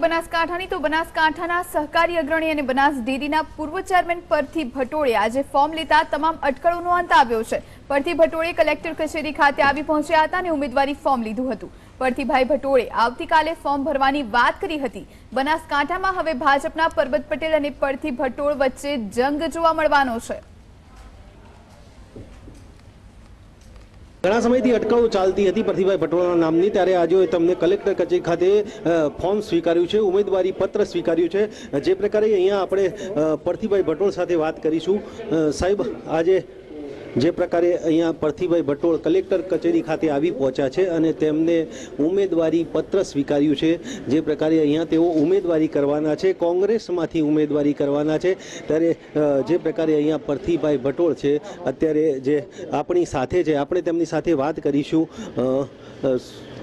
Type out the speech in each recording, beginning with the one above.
બનાસકાંઠાની તો બનાસકાંઠાના સહકારી અગ્રણી અને બનાસ ડેરીના પૂર્વ ચેરમેન પરથી ભટોળે આજે ફોર્મ લેતા તમામ અટકળોનો અંત આવ્યો છે। પરથી ભટોળે કલેક્ટર કચેરી ખાતે આવી પહોંચ્યા હતા અને ઉમેદવારી ફોર્મ લીધું હતું। પરથીભાઈ ભટોળે આવતીકાલે ફોર્મ ભરવાની વાત કરી હતી। બનાસકાંઠામાં હવે ભાજપના પરબત પટેલ અને પરથી ભટોળ વચ્ચે જંગ જોવા મળવાનો છે। ઘણા સમયથી અટકળો ચાલતી હતી પરથીભાઈ ભટોળના નામની, ત્યારે આજે તમને કલેક્ટર કચેરી ખાતે ફોર્મ સ્વીકાર્યું છે, ઉમેદવારી પત્ર સ્વીકાર્યું છે। જે પ્રકારે અહીંયા આપણે પરથીભાઈ ભટોળ સાથે વાત કરીશું। સાહેબ, આજે જે પ્રકારે અહીંયા પરથીભાઈ ભટોળ કલેક્ટર કચેરી ખાતે આવી પહોંચ્યા છે અને તેમને ઉમેદવારી પત્ર સ્વીકાર્યું છે, જે પ્રકારે અહીંયા તેઓ ઉમેદવારી કરવાના છે, કોંગ્રેસમાંથી ઉમેદવારી કરવાના છે, ત્યારે જે પ્રકારે અહીંયા પરથીભાઈ ભટોળ છે અત્યારે જે આપણી સાથે છે, આપણે તેમની સાથે વાત કરીશું।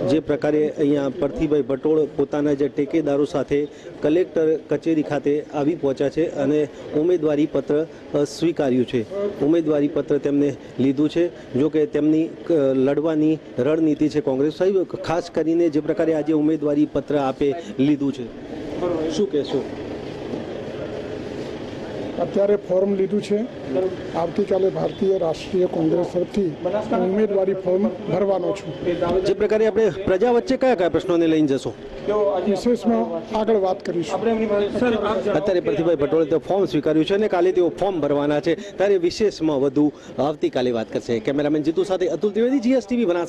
જે પ્રકારે અહીંયા પરથીભાઈ ભટોળ પોતાના જે ટેકેદારો સાથે કલેક્ટર કચેરી ખાતે આવી પહોંચ્યા છે અને ઉમેદવારી પત્ર સ્વીકાર્યું છે, ઉમેદવારી પત્ર તેમને લીધું છે। જો કે તેમની લડવાની રણનીતિ છે કોંગ્રેસ। સાહેબ, ખાસ કરીને જે પ્રકારે આજે ઉમેદવારી પત્ર આપે લીધું છે, શું કહેશો? અત્યારે ફોર્મ લીધું છે, આવતીકાલે ભારતીય રાષ્ટ્રીય કોંગ્રેસ તરફથી ઉમેદવારી ફોર્મ ભરવાનો છું। જે પ્રકારે આપણે પ્રજા વચ્ચે કયા કયા પ્રશ્નોને લઈને જશો, વિશેષમાં આગળ વાત કરીશું। અત્યારે પરથીભાઈ ભટોળે તો ફોર્મ સ્વીકાર્યું છે અને કાલે તેઓ ફોર્મ ભરવાના છે, ત્યારે વિશેષમાં વધુ આવતીકાલે વાત કરશે। કેમેરામેન જીતુ સાથે અતુલ ત્રિવેદી, GSTV બનાસકાંઠા।